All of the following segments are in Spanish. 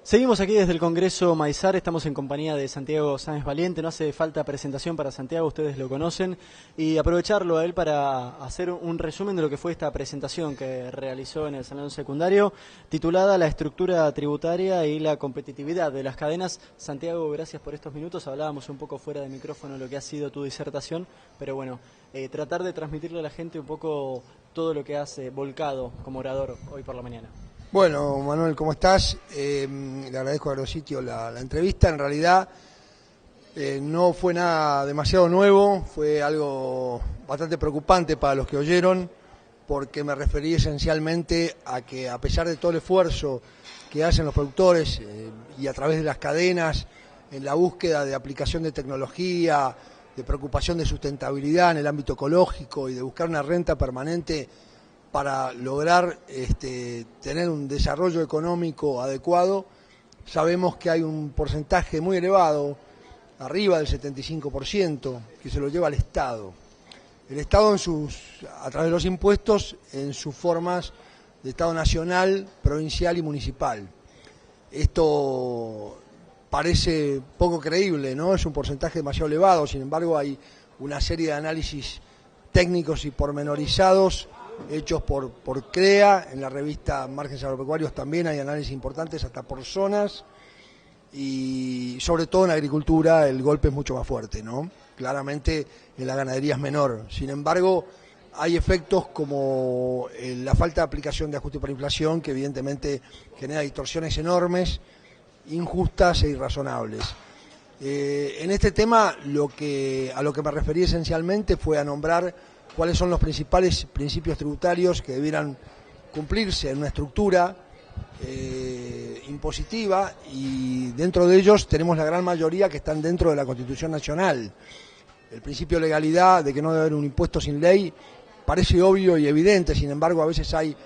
Seguimos aquí desde el Congreso Maizar, estamos en compañía de Santiago Sáenz Valiente, no hace falta presentación para Santiago, ustedes lo conocen, y aprovecharlo a él para hacer un resumen de lo que fue esta presentación que realizó en el Salón Secundario, titulada La estructura tributaria y la competitividad de las cadenas. Santiago, gracias por estos minutos, hablábamos un poco fuera de micrófono de lo que ha sido tu disertación, pero bueno, tratar de transmitirle a la gente un poco todo lo que has volcado como orador hoy por la mañana. Bueno, Manuel, ¿cómo estás? Le agradezco a Agrositio la entrevista. En realidad no fue nada demasiado nuevo, fue algo bastante preocupante para los que oyeron, porque me referí esencialmente a que, a pesar de todo el esfuerzo que hacen los productores y a través de las cadenas en la búsqueda de aplicación de tecnología, de preocupación de sustentabilidad en el ámbito ecológico y de buscar una renta permanente para lograr tener un desarrollo económico adecuado, sabemos que hay un porcentaje muy elevado, arriba del 75%, que se lo lleva al Estado. El Estado a través de los impuestos, en sus formas de Estado nacional, provincial y municipal. Esto parece poco creíble, ¿no? Es un porcentaje demasiado elevado, sin embargo hay una serie de análisis técnicos y pormenorizados hechos por CREA, en la revista Márgenes Agropecuarios también hay análisis importantes hasta por zonas, y sobre todo en agricultura el golpe es mucho más fuerte, ¿no? Claramente en la ganadería es menor, sin embargo hay efectos como la falta de aplicación de ajuste por inflación, que evidentemente genera distorsiones enormes, injustas e irrazonables. En este tema a lo que me referí esencialmente fue a nombrar cuáles son los principales principios tributarios que debieran cumplirse en una estructura impositiva, y dentro de ellos tenemos la gran mayoría que están dentro de la Constitución Nacional. El principio de legalidad, de que no debe haber un impuesto sin ley, parece obvio y evidente, sin embargo a veces hay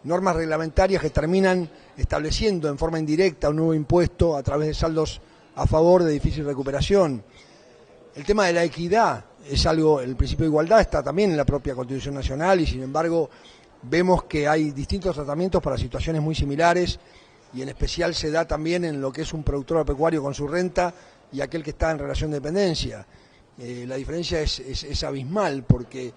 normas reglamentarias que terminan estableciendo en forma indirecta un nuevo impuesto a través de saldos a favor de difícil recuperación. El tema de la equidad es algo, el principio de igualdad está también en la propia Constitución Nacional, y sin embargo vemos que hay distintos tratamientos para situaciones muy similares, y en especial se da también en lo que es un productor agropecuario con su renta y aquel que está en relación de dependencia. La diferencia es abismal, porque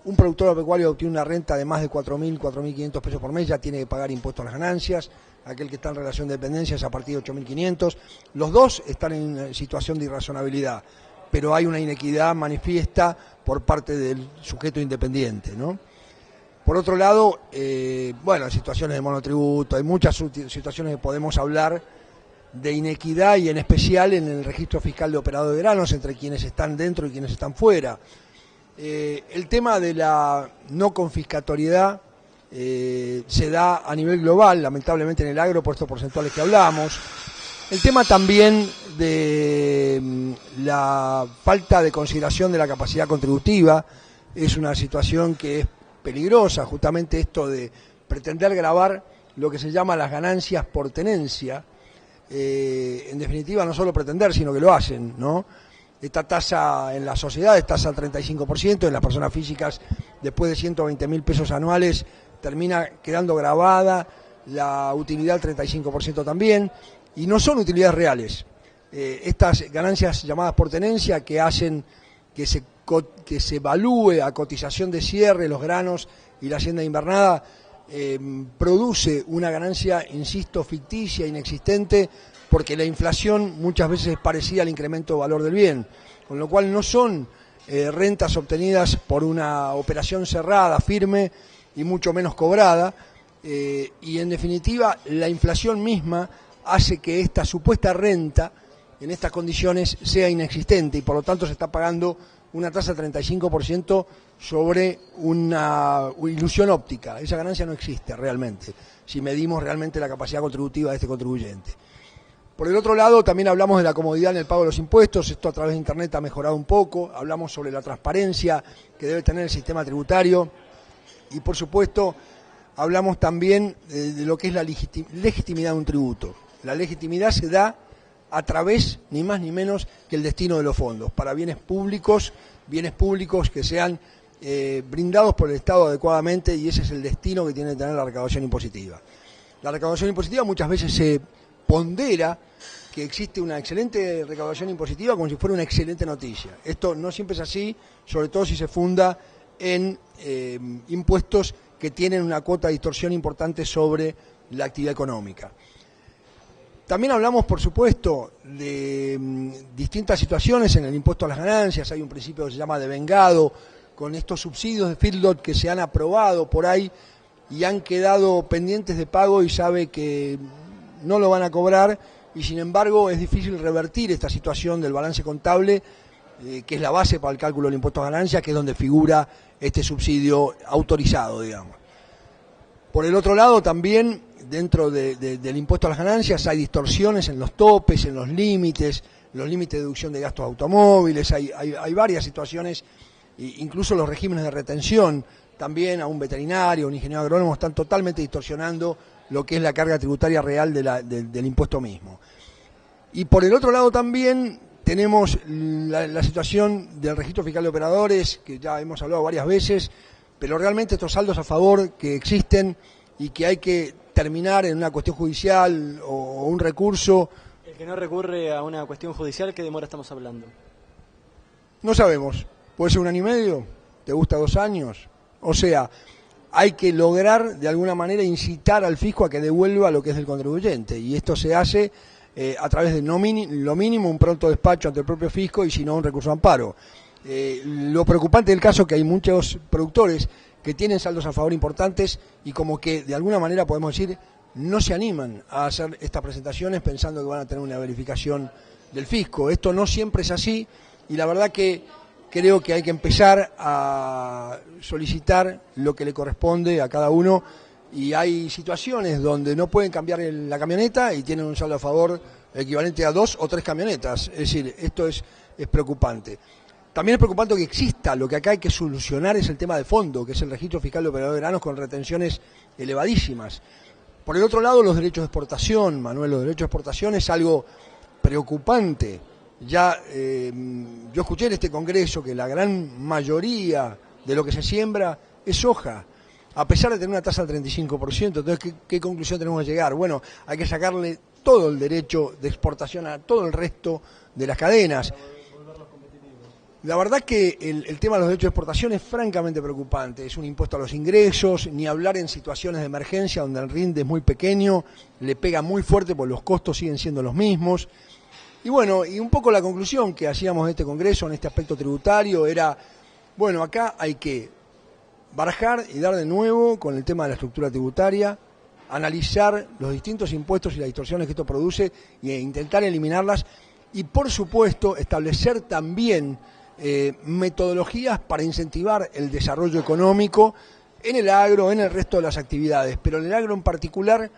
un productor agropecuario obtiene una renta de más de 4.000, 4.500 pesos por mes, ya tiene que pagar impuestos a las ganancias. Aquel que está en relación de dependencia es a partir de 8.500. Los dos están en situación de irrazonabilidad, pero hay una inequidad manifiesta por parte del sujeto independiente, ¿no? Por otro lado, situaciones de monotributo, hay muchas situaciones que podemos hablar de inequidad, y en especial en el registro fiscal de operador de granos entre quienes están dentro y quienes están fuera. El tema de la no confiscatoriedad se da a nivel global, lamentablemente en el agro, por estos porcentuales que hablamos. El tema también de la falta de consideración de la capacidad contributiva es una situación que es peligrosa, justamente esto de pretender gravar lo que se llama las ganancias por tenencia. En definitiva, no solo pretender, sino que lo hacen, ¿no? Esta tasa en las sociedades, tasa al 35%, en las personas físicas, después de 120.000 pesos anuales, termina quedando grabada la utilidad al 35% también, y no son utilidades reales. Estas ganancias llamadas por tenencia, que hacen que se evalúe a cotización de cierre los granos y la hacienda invernada, produce una ganancia, insisto, ficticia, inexistente, porque la inflación muchas veces es parecida al incremento de valor del bien, con lo cual no son rentas obtenidas por una operación cerrada, firme y mucho menos cobrada, y en definitiva la inflación misma hace que esta supuesta renta en estas condiciones sea inexistente, y por lo tanto se está pagando una tasa de 35% sobre una ilusión óptica. Esa ganancia no existe realmente, si medimos realmente la capacidad contributiva de este contribuyente. Por el otro lado, también hablamos de la comodidad en el pago de los impuestos. Esto a través de Internet ha mejorado un poco. Hablamos sobre la transparencia que debe tener el sistema tributario, y por supuesto hablamos también de lo que es la legitimidad de un tributo. La legitimidad se da a través, ni más ni menos, que el destino de los fondos, para bienes públicos que sean brindados por el Estado adecuadamente, y ese es el destino que tiene que tener la recaudación impositiva. la recaudación impositiva muchas veces se pondera que existe una excelente recaudación impositiva como si fuera una excelente noticia. Esto no siempre es así, sobre todo si se funda en impuestos que tienen una cuota de distorsión importante sobre la actividad económica. También hablamos, por supuesto, de distintas situaciones en el impuesto a las ganancias. Hay un principio que se llama devengado, con estos subsidios de feedlot que se han aprobado por ahí y han quedado pendientes de pago y sabe que no lo van a cobrar, y sin embargo es difícil revertir esta situación del balance contable, que es la base para el cálculo del impuesto a ganancias, que es donde figura este subsidio autorizado, digamos. Por el otro lado, también dentro del impuesto a las ganancias hay distorsiones en los topes, en los límites de deducción de gastos automóviles, hay varias situaciones, incluso los regímenes de retención, también a un veterinario, un ingeniero agrónomo, están totalmente distorsionando lo que es la carga tributaria real del impuesto mismo. Y por el otro lado también tenemos la situación del registro fiscal de operadores, que ya hemos hablado varias veces, pero realmente estos saldos a favor que existen y que hay que terminar en una cuestión judicial o un recurso. El que no recurre a una cuestión judicial, ¿qué demora estamos hablando? No sabemos, puede ser 1 año y medio, te gusta 2 años, o sea, hay que lograr de alguna manera incitar al fisco a que devuelva lo que es del contribuyente, y esto se hace a través de lo mínimo un pronto despacho ante el propio fisco y si no un recurso de amparo. Lo preocupante del caso es que hay muchos productores que tienen saldos a favor importantes y como que de alguna manera podemos decir no se animan a hacer estas presentaciones pensando que van a tener una verificación del fisco. Esto no siempre es así y la verdad que creo que hay que empezar a solicitar lo que le corresponde a cada uno, y hay situaciones donde no pueden cambiar la camioneta y tienen un saldo a favor equivalente a 2 o 3 camionetas. Es decir, esto es preocupante. También es preocupante que exista, lo que acá hay que solucionar es el tema de fondo, que es el registro fiscal de operadores de granos con retenciones elevadísimas. Por el otro lado, los derechos de exportación, Manuel, los derechos de exportación es algo preocupante. Ya yo escuché en este congreso que la gran mayoría de lo que se siembra es soja, a pesar de tener una tasa del 35%. Entonces, ¿qué conclusión tenemos que llegar? Bueno, hay que sacarle todo el derecho de exportación a todo el resto de las cadenas. La verdad que el tema de los derechos de exportación es francamente preocupante. Es un impuesto a los ingresos, ni hablar en situaciones de emergencia donde el rinde es muy pequeño, le pega muy fuerte porque los costos siguen siendo los mismos. Y bueno, y un poco la conclusión que hacíamos de este congreso en este aspecto tributario era, bueno, acá hay que barajar y dar de nuevo con el tema de la estructura tributaria, analizar los distintos impuestos y las distorsiones que esto produce e intentar eliminarlas, y por supuesto establecer también metodologías para incentivar el desarrollo económico en el agro, en el resto de las actividades, pero en el agro en particular,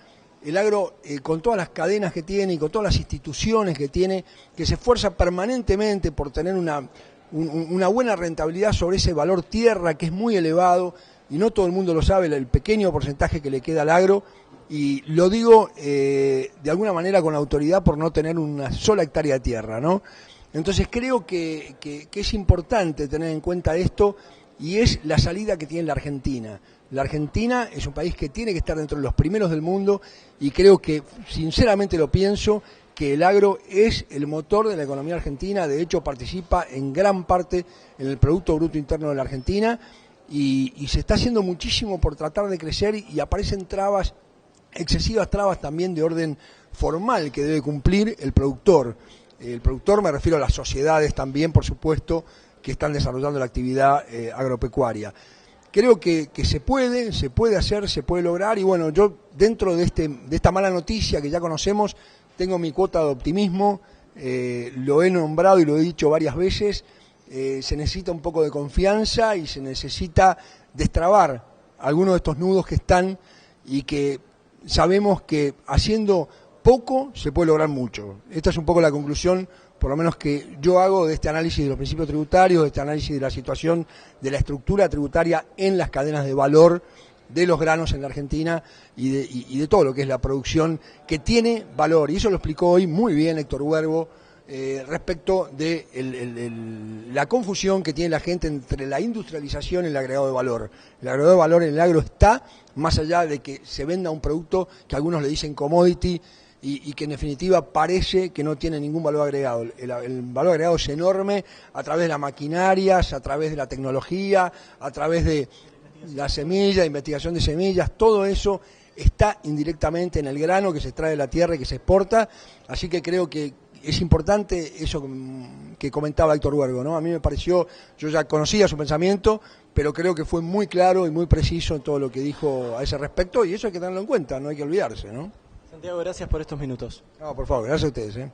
el agro con todas las cadenas que tiene y con todas las instituciones que tiene, que se esfuerza permanentemente por tener una buena rentabilidad sobre ese valor tierra que es muy elevado, y no todo el mundo lo sabe, el pequeño porcentaje que le queda al agro, y lo digo de alguna manera con autoridad por no tener una sola hectárea de tierra, ¿no? Entonces creo que es importante tener en cuenta esto, y es la salida que tiene la Argentina. La Argentina es un país que tiene que estar dentro de los primeros del mundo, y creo que, sinceramente lo pienso, que el agro es el motor de la economía argentina. De hecho participa en gran parte en el Producto Bruto Interno de la Argentina, y se está haciendo muchísimo por tratar de crecer, y aparecen trabas, excesivas trabas también de orden formal que debe cumplir el productor. El productor, me refiero a las sociedades también, por supuesto, que están desarrollando la actividad agropecuaria. Creo que se puede hacer, se puede lograr, y bueno, yo dentro de esta mala noticia que ya conocemos, tengo mi cuota de optimismo, lo he nombrado y lo he dicho varias veces. Se necesita un poco de confianza y se necesita destrabar algunos de estos nudos que están, y que sabemos que haciendo poco se puede lograr mucho. Esta es un poco la conclusión, por lo menos que yo hago de este análisis de los principios tributarios, de este análisis de la situación de la estructura tributaria en las cadenas de valor de los granos en la Argentina, y de todo lo que es la producción que tiene valor. Y eso lo explicó hoy muy bien Héctor Huervo respecto de la confusión que tiene la gente entre la industrialización y el agregado de valor. El agregado de valor en el agro está, más allá de que se venda un producto que algunos le dicen commodity y que en definitiva parece que no tiene ningún valor agregado. El valor agregado es enorme a través de las maquinarias, a través de la tecnología, a través de la semilla, investigación de semillas, todo eso está indirectamente en el grano que se extrae de la tierra y que se exporta, así que creo que es importante eso que comentaba Héctor Huergo, ¿no? A mí me pareció, yo ya conocía su pensamiento, pero creo que fue muy claro y muy preciso en todo lo que dijo a ese respecto, y eso hay que tenerlo en cuenta, no hay que olvidarse, ¿no? Santiago, gracias por estos minutos. No, por favor, gracias a ustedes,